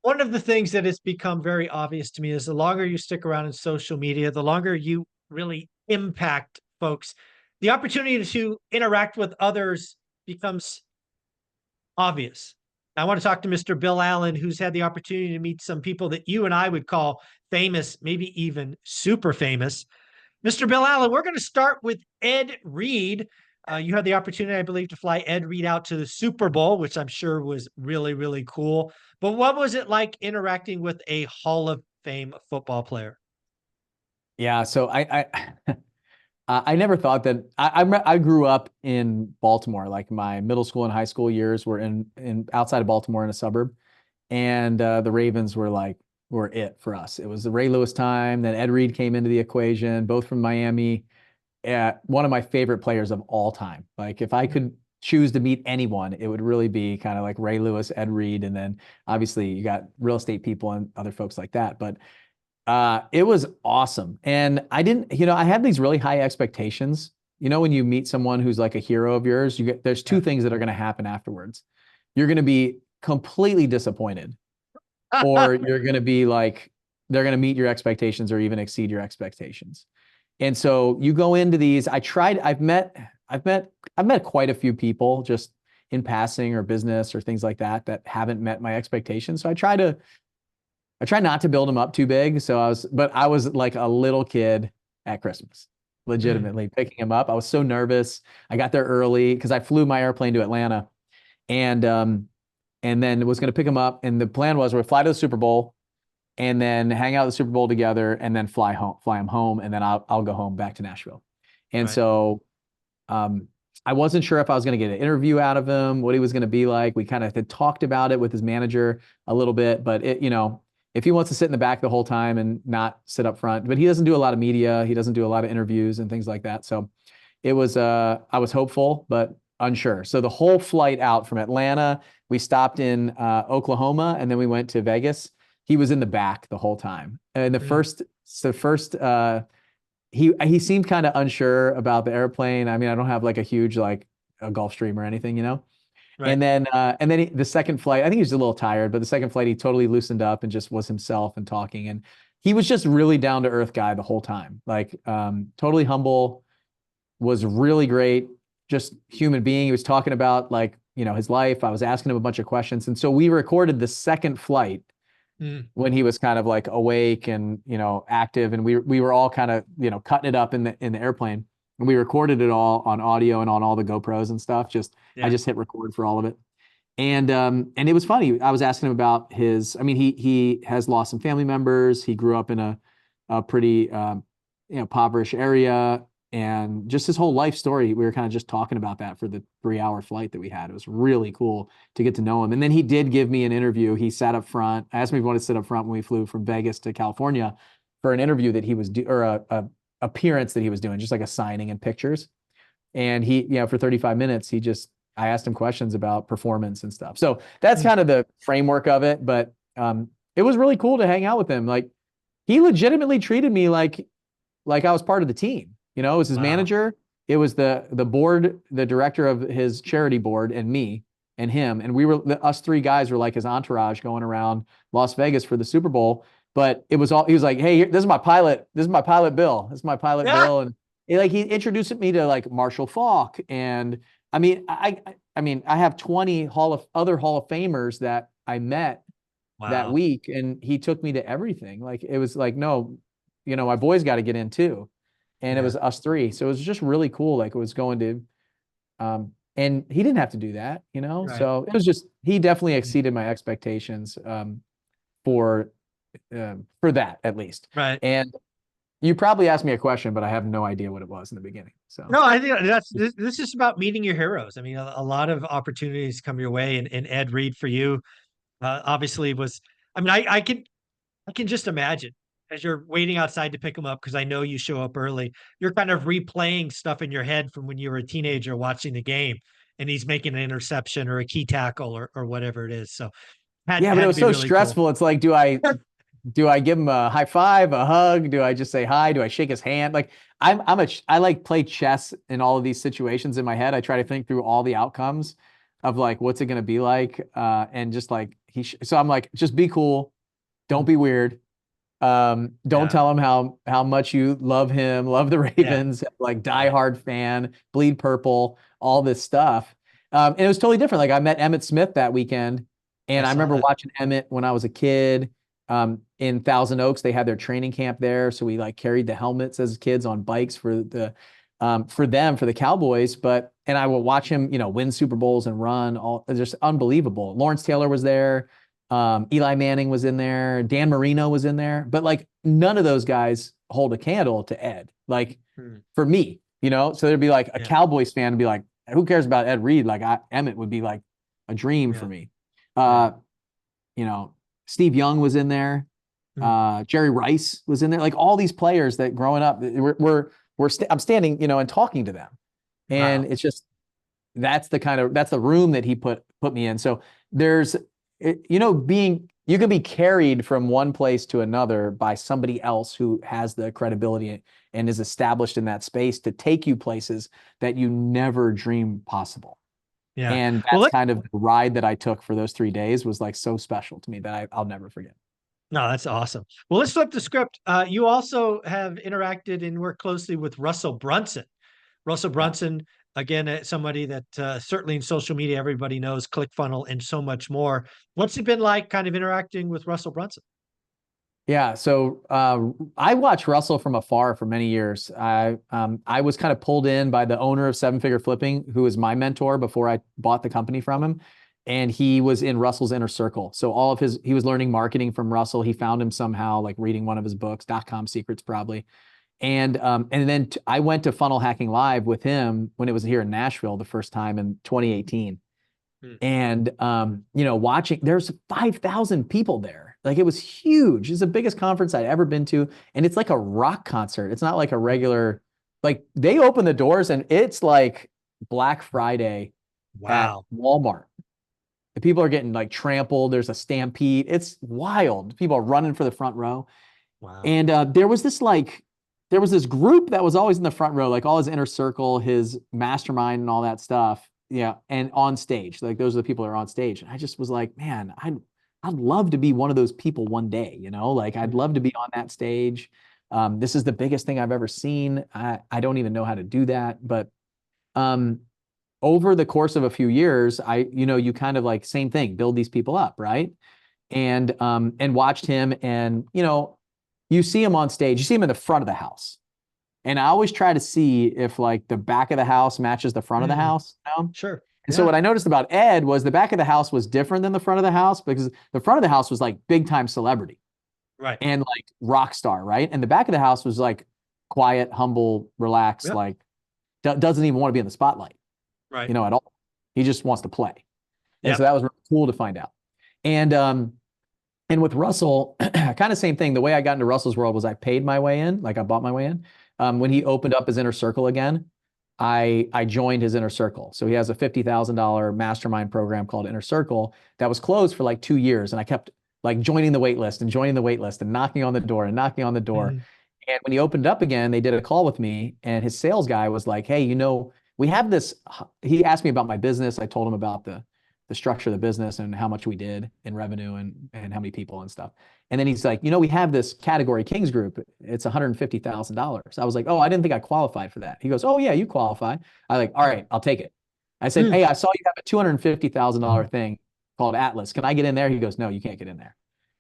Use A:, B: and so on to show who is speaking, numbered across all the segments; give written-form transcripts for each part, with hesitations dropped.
A: one of the things that has become very obvious to me is the longer you stick around in social media, the longer you really impact folks, the opportunity to interact with others becomes obvious. I want to talk to Mr. Bill Allen, who's had the opportunity to meet some people that you and I would call famous, maybe even super famous. Mr. Bill Allen, we're going to start with Ed Reed. You had the opportunity, I believe, to fly Ed Reed out to the Super Bowl, which I'm sure was really, really cool. But what was it like interacting with a Hall of Fame football player?
B: Yeah, so I never thought that I grew up in Baltimore. Like my middle school and high school years were in outside of Baltimore in a suburb, and the Ravens were it for us. It was the Ray Lewis time. Then Ed Reed came into the equation, both from Miami. One of my favorite players of all time. Like if I could choose to meet anyone, it would really be kind of like Ray Lewis, Ed Reed, and then obviously you got real estate people and other folks like that. But it was awesome. And I didn't, I had these really high expectations. When you meet someone who's like a hero of yours, there's two things that are going to happen afterwards. You're going to be completely disappointed, or you're going to be like, they're going to meet your expectations or even exceed your expectations. And so you go into these, I've met quite a few people just in passing or business or things like that haven't met my expectations. So I try not to build them up too big. But I was like a little kid at Christmas, legitimately picking him up. I was so nervous. I got there early because I flew my airplane to Atlanta, and then was going to pick him up. And the plan was we'd fly to the Super Bowl and then hang out at the Super Bowl together and then fly him home. And then I'll go home back to Nashville. And
A: Right.
B: so, I wasn't sure if I was going to get an interview out of him, what he was going to be like. We kind of had talked about it with his manager a little bit, but if he wants to sit in the back the whole time and not sit up front, but he doesn't do a lot of media. He doesn't do a lot of interviews and things like that. So I was hopeful, but unsure. So the whole flight out from Atlanta, we stopped in Oklahoma and then we went to Vegas. He was in the back the whole time. And he seemed kind of unsure about the airplane. I mean, I don't have like a huge, like a Gulfstream or anything.
A: Right.
B: And then the second flight, I think he was a little tired, but the second flight, he totally loosened up and just was himself and talking. And he was just really down to earth guy the whole time. Like, totally humble, was really great, just human being. He was talking about like, his life. I was asking him a bunch of questions. And so we recorded the second flight
A: Mm.
B: when he was kind of like awake and, active. And we were all kind of, cutting it up in the airplane. And we recorded it all on audio and on all the GoPros and stuff. I
A: Yeah.
B: just hit record for all of it. And it was funny. I was asking him about I mean, he has lost some family members. He grew up in a pretty, impoverished area, and just his whole life story. We were kind of just talking about that for the 3-hour flight that we had. It was really cool to get to know him. And then he did give me an interview. He sat up front. I asked him if he wanted to sit up front when we flew from Vegas to California for an interview that he was or a appearance that he was doing, just like a signing and pictures. And for 35 minutes, I asked him questions about performance and stuff. So that's
A: Mm.
B: kind of the framework of it. But it was really cool to hang out with him. Like he legitimately treated me like I was part of the team. It was his
A: Wow.
B: manager. It was the board, the director of his charity board, and me and him. And us three guys were like his entourage going around Las Vegas for the Super Bowl. But he was like, "Hey, this is my pilot. This is my pilot Bill. This is my pilot
A: Yeah.
B: Bill." And he introduced me to like Marshall Faulk. And I have 20 other Hall of Famers that I met that
A: Wow.
B: week, and he took me to everything. Like it was like, no, my boys got to get in too. And it
A: Yeah.
B: was us three. So it was just really cool. Like it was going to, and he didn't have to do that.
A: Right.
B: So he definitely exceeded my expectations, for, for that at least.
A: Right.
B: And you probably asked me a question, but I have no idea what it was in the beginning. So
A: No, I think this is about meeting your heroes. I mean, a lot of opportunities come your way, and Ed Reed for you, obviously was. I mean, I can just imagine as you're waiting outside to pick him up because I know you show up early. You're kind of replaying stuff in your head from when you were a teenager watching the game, and he's making an interception or a key tackle or whatever it is. So
B: yeah, but it
A: had to
B: was
A: be
B: so
A: really cool.
B: stressful. It's like, do I give him a high five, a hug? Do I just say hi? Do I shake his hand? Like I like play chess in all of these situations in my head. I try to think through all the outcomes of like, what's it going to be like? And just like, So I'm like, just be cool. Don't be weird. Don't tell him how much you love him, love the Ravens, like diehard fan, bleed purple, all this stuff. And it was totally different. Like I met Emmett Smith that weekend, and I remember watching Emmett when I was a kid. In Thousand Oaks, they had their training camp there, so we like carried the helmets as kids on bikes for the Cowboys. And I would watch him, win Super Bowls and run all just unbelievable. Lawrence Taylor was there. Eli Manning was in there. Dan Marino was in there. But like none of those guys hold a candle to Ed. Like for me, so there'd be like a Cowboys fan would be like, who cares about Ed Reed? Like Emmett would be like a dream for me. Steve Young was in there. Jerry Rice was in there. Like all these players that growing up, I'm standing, and talking to them. And it's just, that's the room that he put me in. So there's, you can be carried from one place to another by somebody else who has the credibility and is established in that space to take you places that you never dreamed possible. Yeah. And that's kind of the ride that I took for those 3 days was like so special to me that I'll never forget.
A: No, that's awesome. Well, let's flip the script. You also have interacted and worked closely with Russell Brunson. Russell Brunson, again, somebody that certainly in social media, everybody knows, ClickFunnels and so much more. What's it been like kind of interacting with Russell Brunson?
B: Yeah, so I watched Russell from afar for many years. I was kind of pulled in by the owner of Seven Figure Flipping, who was my mentor before I bought the company from him. And he was in Russell's inner circle. So he was learning marketing from Russell. He found him somehow, like reading one of his books, .com Secrets probably. And then I went to Funnel Hacking Live with him when it was here in Nashville the first time in 2018. And, watching, there's 5,000 people there. Like it was huge. It's the biggest conference I'd ever been to. And it's like a rock concert. It's not like a regular, like they open the doors and it's like Black Friday at Walmart. The people are getting like trampled. There's a stampede. It's wild. People are running for the front row. Wow. And there was this group that was always in the front row, like all his inner circle, his mastermind and all that stuff. Yeah. And on stage, like those are the people that are on stage. And I just was like, man, I'd love to be one of those people one day, like I'd love to be on that stage. This is the biggest thing I've ever seen. I don't even know how to do that. But over the course of a few years, you kind of like same thing, build these people up, right? And watched him and, you see him on stage, you see him in the front of the house. And I always try to see if like the back of the house matches the front of the house.
A: Sure.
B: And so what I noticed about Ed was the back of the house was different than the front of the house because the front of the house was like big time celebrity. Right. And like rock star, right? And the back of the house was like quiet, humble, relaxed, like doesn't even want to be in the spotlight. Right. At all. He just wants to play. And so that was really cool to find out. And with Russell, kind of same thing. The way I got into Russell's world was I paid my way in, like I bought my way in. When he opened up his inner circle again, I joined his inner circle. So he has a $50,000 mastermind program called Inner Circle that was closed for like 2 years. And I kept like joining the wait list and joining the wait list and knocking on the door and knocking on the door. And when he opened up again, they did a call with me and his sales guy was like, hey, we have this, he asked me about my business. I told him about the structure of the business and how much we did in revenue and how many people and stuff. And then he's like, we have this Category Kings group. It's $150,000. I was like, oh, I didn't think I qualified for that. He goes, oh yeah, you qualify. I like, all right, I'll take it. I said, hey, I saw you have a $250,000 thing called Atlas. Can I get in there? He goes, no, you can't get in there.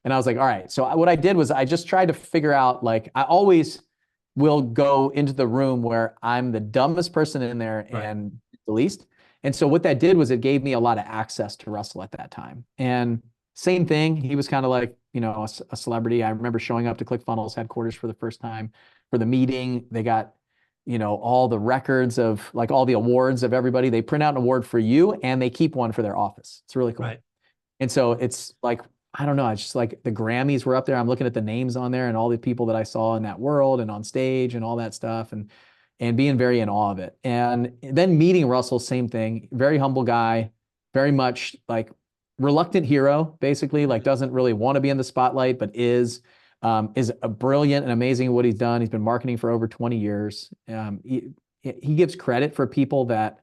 B: And I was like, all right. So what I did was I just tried to figure out, like, I always will go into the room where I'm the dumbest person in there and the least. And so what that did was it gave me a lot of access to Russell at that time. And same thing, he was kind of like, a celebrity. I remember showing up to ClickFunnels headquarters for the first time for the meeting. They got, all the records of like all the awards of everybody. They print out an award for you and they keep one for their office. It's really cool. Right. And so it's like, I don't know, it's just like the Grammys were up there. I'm looking at the names on there and all the people that I saw in that world and on stage and all that stuff. And being very in awe of it. And then meeting Russell, same thing, very humble guy, very much like reluctant hero, basically, like doesn't really want to be in the spotlight, but is a brilliant and amazing at what he's done. He's been marketing for over 20 years. He gives credit for people that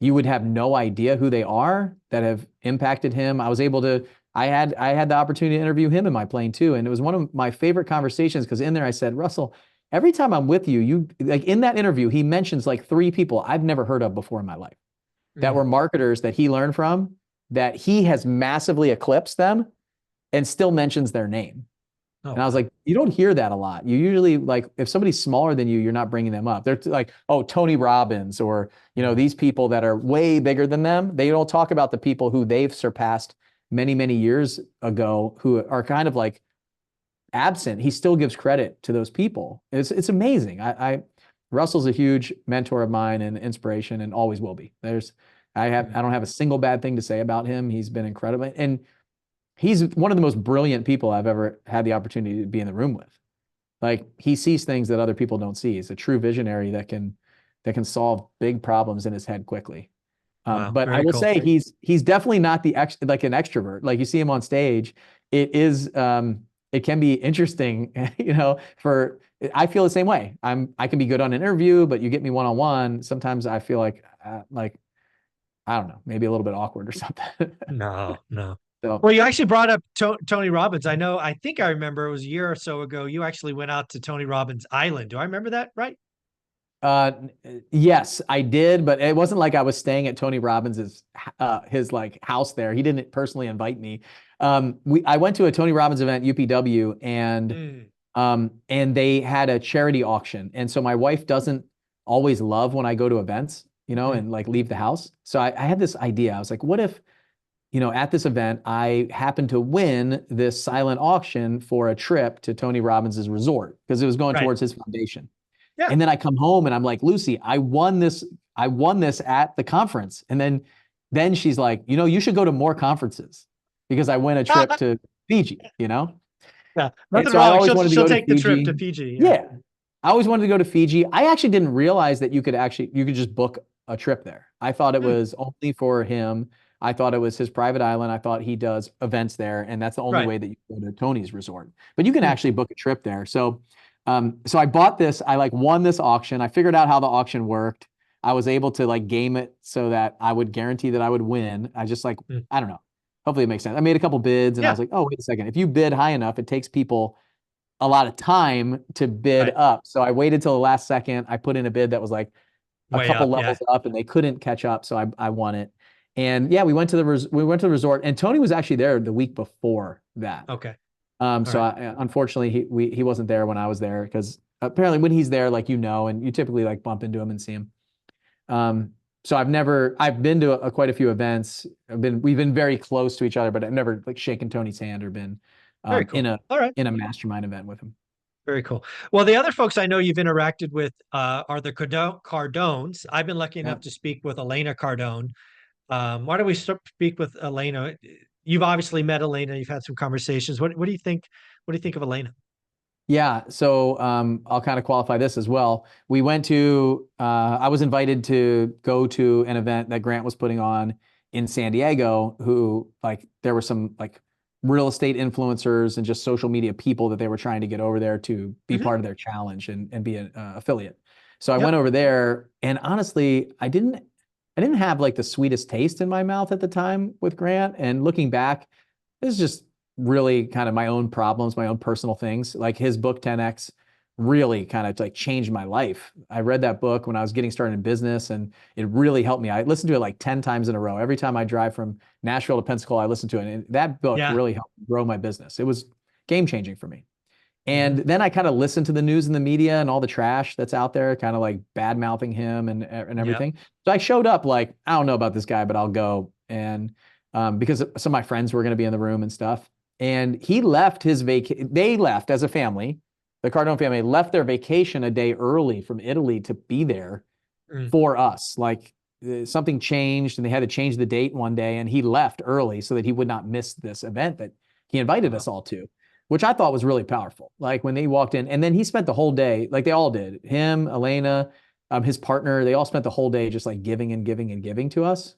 B: you would have no idea who they are that have impacted him. I was able to I had the opportunity to interview him in my plane too. And it was one of my favorite conversations because in there I said, Russell, every time I'm with you, you like in that interview, he mentions like 3 people I've never heard of before in my life that
A: Mm.
B: were marketers that he learned from, that he has massively eclipsed them and still mentions their name.
A: Oh,
B: And I was
A: wow.
B: like, you don't hear that a lot. You usually like if somebody's smaller than you, you're not bringing them up. They're like, oh, Tony Robbins or,
A: Mm.
B: these people that are way bigger than them. They don't talk about the people who they've surpassed many, many years ago who are kind of like absent. He still gives credit to those people. It's amazing. Russell's a huge mentor of mine and inspiration and always will be. I don't have a single bad thing to say about him. He's been incredible. And he's one of the most brilliant people I've ever had the opportunity to be in the room with. Like he sees things that other people don't see. He's a true visionary that can solve big problems in his head quickly.
A: Wow.
B: But I
A: Very
B: will
A: cool.
B: say he's definitely not like an extrovert. Like you see him on stage, it can be interesting, for I feel the same way. I can be good on an interview, but you get me one-on-one, sometimes I feel like I don't know, maybe a little bit awkward or something.
A: No, no.
B: So
A: Well, you actually brought up Tony Robbins. I think I remember it was a year or so ago. You actually went out to Tony Robbins Island. Do I remember that right?
B: Uh, yes, I did, but it wasn't like I was staying at Tony Robbins's his like house there. He didn't personally invite me. I went to a Tony Robbins event, UPW,
A: Mm.
B: and they had a charity auction. And so my wife doesn't always love when I go to events,
A: Mm.
B: and like leave the house. So I had this idea. I was like, what if, at this event, I happened to win this silent auction for a trip to Tony Robbins's resort because it was going
A: Right.
B: towards his foundation.
A: Yeah.
B: And then I come home and I'm like, Lucy, I won this at the conference. And then she's like, you should go to more conferences because I win a trip to Fiji.
A: Yeah.
B: And
A: Nothing
B: so I
A: wrong.
B: always
A: She'll
B: wanted to
A: she'll
B: go to
A: take the trip to
B: Fiji.
A: Fiji. Yeah.
B: Yeah. I always wanted to go to Fiji. I actually didn't realize that you could just book a trip there. I thought it
A: Mm.
B: was only for him. I thought it was his private island. I thought he does events there, and that's the only
A: Right.
B: way that you go to Tony's resort. But you can
A: Mm.
B: actually book a trip there. So I bought this. I like won this auction. I figured out how the auction worked. I was able to like game it so that I would guarantee that I would win. I just like,
A: Mm.
B: I don't know. Hopefully it makes sense. I made a couple bids and I
A: Yeah.
B: was like, oh, wait a second. If you bid high enough, it takes people a lot of time to bid
A: Right.
B: up. So I waited till the last second. I put in a bid that was like a
A: Way
B: couple
A: up. Yeah.
B: levels up and they couldn't catch up. So I won it. And yeah, we went to the resort and Tony was actually there the week before that.
A: Okay. All
B: So
A: right.
B: unfortunately he wasn't there when I was there because apparently when he's there, like, and you typically like bump into him and see him. So I've been to quite a few events. We've been very close to each other, but I've never like shaken Tony's hand or been
A: Very
B: in
A: cool.
B: a
A: All right.
B: in a mastermind event with him.
A: Very cool. Well, the other folks I know you've interacted with are the Cardones. I've been lucky
B: Yeah.
A: enough to speak with Elena Cardone. Why don't we speak with Elena? You've obviously met Elena. You've had some conversations. What do you think? What do you think of Elena?
B: Yeah, so I'll kind of qualify this as well. I was invited to go to an event that Grant was putting on in San Diego, who like there were some like real estate influencers and just social media people that they were trying to get over there to be
A: Hmm.
B: part of their challenge and be an affiliate. So I
A: Yep.
B: went over there and honestly, I didn't have like the sweetest taste in my mouth at the time with Grant. And looking back, it's just really kind of my own problems, my own personal things. Like his book 10X really kind of like changed my life. I read that book when I was getting started in business and it really helped me. I listened to it like 10 times in a row. Every time I drive from Nashville to Pensacola, I listened to it. And that book
A: Yeah.
B: really helped grow my business. It was game changing for me.
A: Hmm.
B: And then I kind of listened to the news and the media and all the trash that's out there, kind of like bad mouthing him and
A: Yep.
B: everything. So I showed up like, I don't know about this guy, but I'll go. And because some of my friends were going to be in the room and stuff. And he left they left as a family. The Cardone family left their vacation a day early from Italy to be there
A: Mm.
B: for us. Like something changed and they had to change the date one day and he left early so that he would not miss this event that he invited
A: Wow.
B: us all to, which I thought was really powerful. Like when they walked in and then he spent the whole day, like they all did, him, Elena, his partner, they all spent the whole day just like giving and giving and giving to us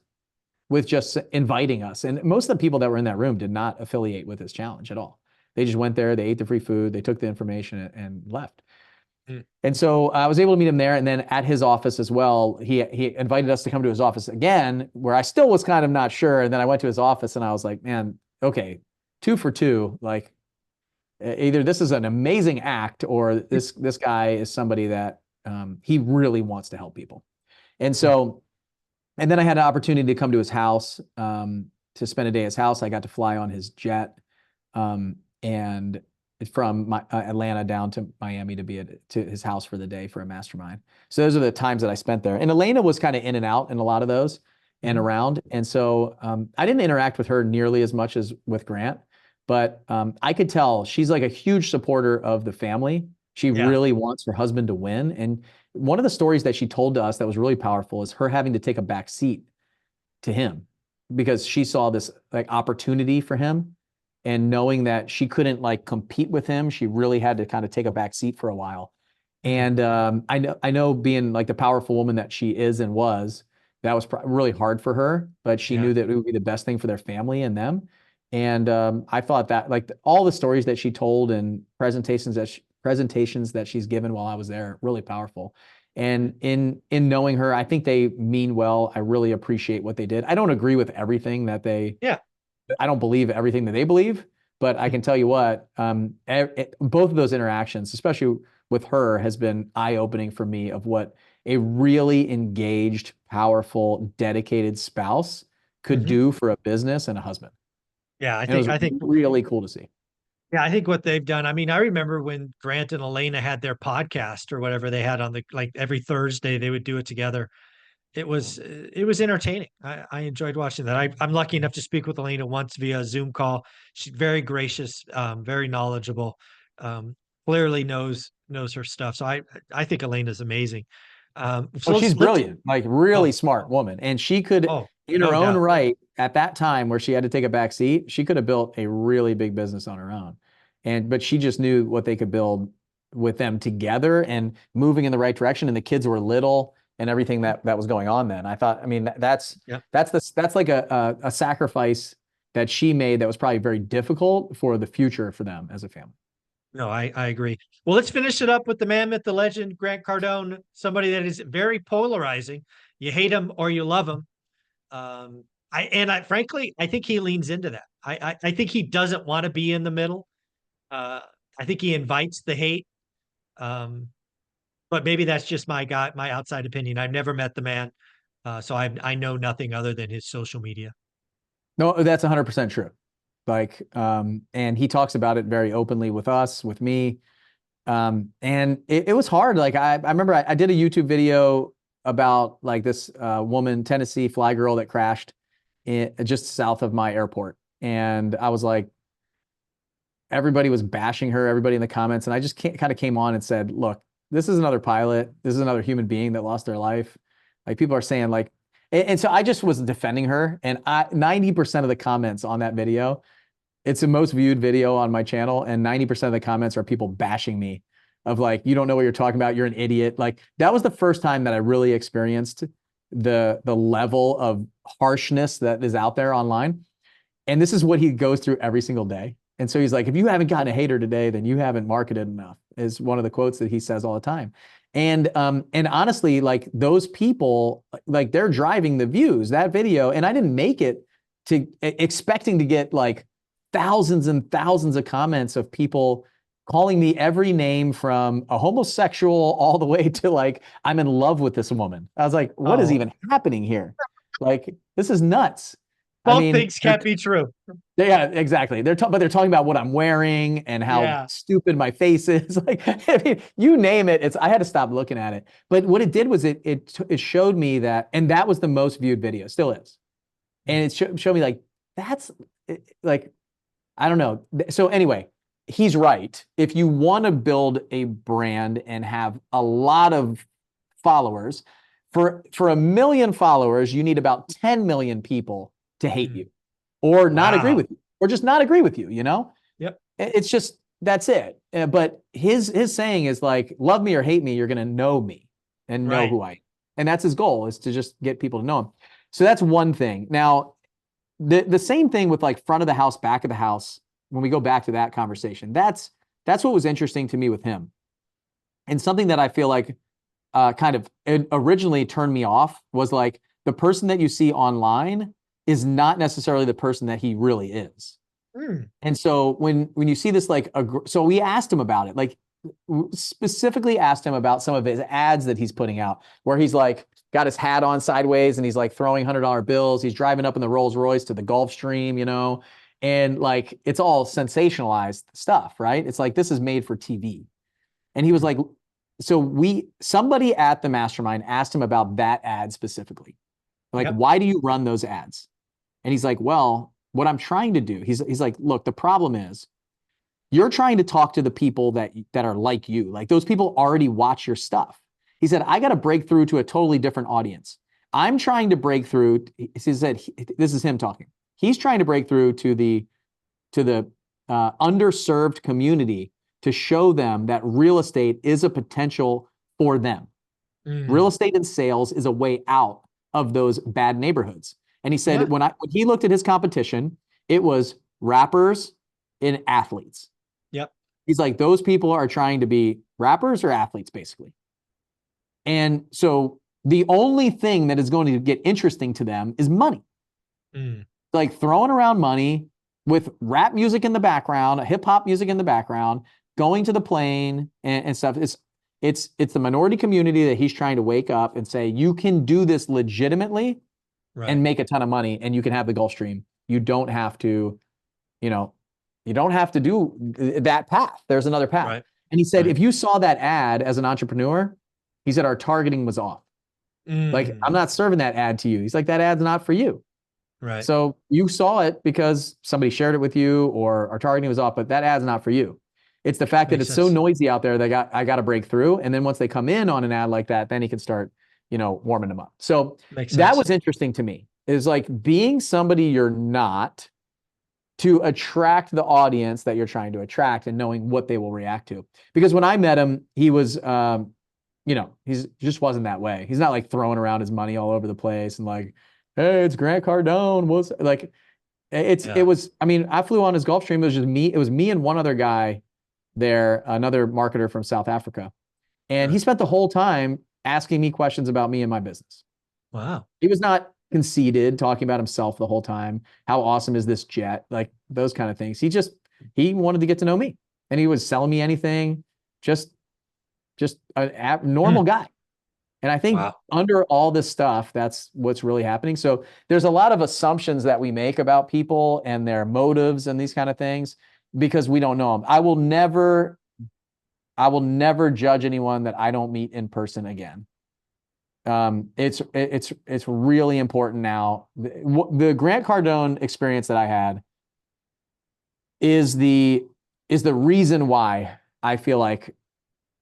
B: with just inviting us. And most of the people that were in that room did not affiliate with this challenge at all. They just went there, they ate the free food, they took the information and left.
A: Mm.
B: And so I was able to meet him there. And then at his office as well, he invited us to come to his office again, where I still was kind of not sure. And then I went to his office and I was like, man, okay, 2 for 2, like either this is an amazing act or this guy is somebody that he really wants to help people. And
A: Yeah.
B: so, and then I had an opportunity to come to his house to spend a day at his house. I got to fly on his jet and from Atlanta down to Miami to be to his house for the day for a mastermind. So those are the times that I spent there. And Elena was kind of in and out in a lot of those and around. And so I didn't interact with her nearly as much as with Grant, but I could tell she's like a huge supporter of the family. She
A: Yeah.
B: really wants her husband to win. And one of the stories that she told to us that was really powerful is her having to take a back seat to him because she saw this like opportunity for him, and knowing that she couldn't like compete with him, she really had to kind of take a back seat for a while. And I know being like the powerful woman that she is and was, that was really hard for her, but she
A: Yeah.
B: knew that it would be the best thing for their family and them. And I thought that like all the stories that she told and presentations that she's given while I was there, really powerful. And in knowing her, I think they mean well. I really appreciate what they did. I don't agree with everything that
A: Yeah.
B: I don't believe everything that they believe, but I can tell you what, both of those interactions, especially with her, has been eye-opening for me of what a really engaged, powerful, dedicated spouse could do for a business and a husband.
A: Yeah.
B: And it was
A: I think,
B: really cool to see.
A: yeah, I think what they've done. I mean, I remember when Grant and Elena had their podcast or whatever they had on the, like every Thursday they would do it together. It was entertaining. I enjoyed watching that. I'm lucky enough to speak with Elena once via Zoom call. She's very gracious, very knowledgeable, clearly knows her stuff. So I think Elena's amazing.
B: Oh,
A: So
B: she's
A: let's
B: brilliant, like really
A: oh
B: smart woman. And she could,
A: oh
B: in her
A: no
B: own
A: doubt.
B: right, at that time where she had to take a back seat, she could have built a really big business on her own. But she just knew what they could build with them together and moving in the right direction. And the kids were little and everything that was going on then. I thought, I mean,
A: Yeah.
B: that's like a sacrifice that she made that was probably very difficult for the future for them as a family.
A: No, I agree. Well, let's finish it up with the man, myth, the legend, Grant Cardone, somebody that is very polarizing. You hate him or you love him. I frankly, I think he leans into that. I think he doesn't want to be in the middle. Uh, I think he invites the hate. Um, but maybe that's just my outside opinion. I've never met the man, so I know nothing other than his social media.
B: No, that's 100% true. Like, and he talks about it very openly with us, with me. And it was hard. Like I remember I did a YouTube video about like this woman, Tennessee fly girl that crashed just south of my airport. And I was like, everybody was bashing her, everybody in the comments. And I just kind of came on and said, look, this is another pilot. This is another human being that lost their life. Like people are saying like, and so I just was defending her. And 90% of the comments on that video, it's the most viewed video on my channel, and 90% of the comments are people bashing me of like, you don't know what you're talking about, you're an idiot. Like that was the first time that I really experienced the level of harshness that is out there online. And this is what he goes through every single day. And so he's like, if you haven't gotten a hater today, then you haven't marketed enough, is one of the quotes that he says all the time. And honestly, like those people, like they're driving the views, that video. And I didn't make it to expecting to get like thousands and thousands of comments of people calling me every name from a homosexual all the way to like, I'm in love with this woman. I was like, what is
A: Oh,
B: even happening here? Like, this is nuts. I
A: both
B: mean,
A: things can't be true.
B: yeah, exactly. But they're talking about what I'm wearing and how
A: Yeah.
B: stupid my face is. Like, I mean, you name it. I had to stop looking at it. But what it did was it showed me that, and that was the most viewed video, still is. And it showed me like, that's like, I don't know. So anyway, he's right. If you want to build a brand and have a lot of followers, for 1 million followers, you need about 10 million people to hate you or not agree
A: Wow.
B: with you or just not agree with you, you know?
A: Yep.
B: It's just, that's it. But his saying is like, love me or hate me, you're going to know me and know
A: Right.
B: who I am. And that's his goal, is to just get people to know him. So that's one thing. Now, the same thing with like front of the house, back of the house, when we go back to that conversation, that's what was interesting to me with him. And something that I feel like kind of originally turned me off was like the person that you see online is not necessarily the person that he really is.
A: Mm,
B: And so when you see this, like, so we asked him about it, like specifically asked him about some of his ads that he's putting out, where he's like got his hat on sideways and he's like throwing $100 bills. He's driving up in the Rolls Royce to the Gulf Stream, you know, and like it's all sensationalized stuff, right? It's like this is made for TV. And he was like, so somebody at the mastermind asked him about that ad specifically. Like,
A: yep.
B: why do you run those ads? And he's like, well, what I'm trying to do, he's like, look, the problem is you're trying to talk to the people that are like you. Like those people already watch your stuff. He said, I got to break through to a totally different audience. I'm trying to break through. He said, this is him talking. He's trying to break through to the underserved community to show them that real estate is a potential for them. Real estate and sales is a way out of those bad neighborhoods. And he said, when he looked at his competition, it was rappers and athletes.
A: Yep.
B: He's like, those people are trying to be rappers or athletes, basically. And so the only thing that is going to get interesting to them is money. Like throwing around money with rap music in the background, hip hop music in the background, going to the plane and stuff. It's the minority community that he's trying to wake up and say, you can do this legitimately and make a ton of money, and you can have the Gulf Stream. You don't have to, you don't have to do that path. There's another path.
A: Right.
B: And he said, if you saw that ad as an entrepreneur, he said, our targeting was off. Like, I'm not serving that ad to you. He's like, that ad's not for you.
A: Right.
B: So you saw it because somebody shared it with you, or our targeting was off, but that ad's not for you. It's the fact that it's so noisy out there that I got to break through. And then once they come in on an ad like that, then he can start, warming them up. So that was interesting to me, is like being somebody you're not to attract the audience that you're trying to attract and knowing what they will react to. Because when I met him, he was, he just wasn't that way. He's not like throwing around his money all over the place and like, hey, it's Grant Cardone. What's like, it was, I mean, I flew on his Gulf Stream. It was just me. It was me and one other guy there, another marketer from South Africa. And he spent the whole time asking me questions about me and my business.
A: Wow.
B: He was not conceited, talking about himself the whole time. How awesome is this jet? Like those kind of things. He wanted to get to know me, and he was selling me anything, just a normal guy. And I think under all this stuff, that's what's really happening. So there's a lot of assumptions that we make about people and their motives and these kind of things because we don't know them. I will never judge anyone that I don't meet in person again. It's really important now. The Grant Cardone experience that I had is the reason why I feel like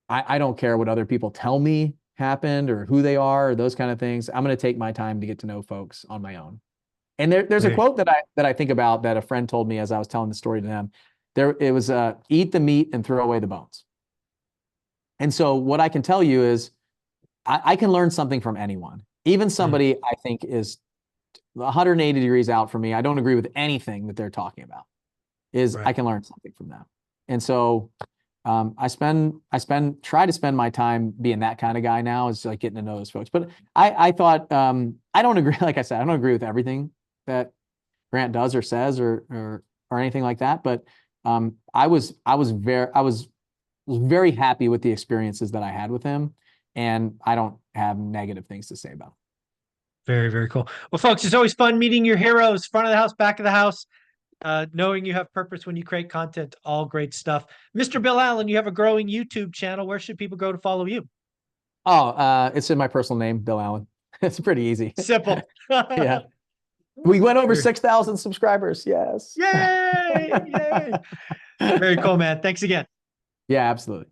B: I don't care what other people tell me happened or who they are or those kind of things. I'm going to take my time to get to know folks on my own. And there's a quote that I think about that a friend told me as I was telling the story to them. It was eat the meat and throw away the bones. And so what I can tell you is I can learn something from anyone, even somebody I think is 180 degrees out from me. I don't agree with anything that they're talking about. I can learn something from them. And so I try to spend my time being that kind of guy now, is like getting to know those folks. But I thought, I don't agree. Like I said, I don't agree with everything that Grant does or says or anything like that. But I was very happy with the experiences that I had with him. And I don't have negative things to say about it.
A: Very, very cool. Well, folks, it's always fun meeting your heroes, front of the house, back of the house, knowing you have purpose when you create content, all great stuff. Mr. Bill Allen, you have a growing YouTube channel. Where should people go to follow you?
B: Oh, it's in my personal name, Bill Allen. It's pretty easy.
A: Simple.
B: Yeah. We went over 6,000 subscribers. Yes.
A: Yay! Yay! Very cool, man. Thanks again.
B: Yeah, absolutely.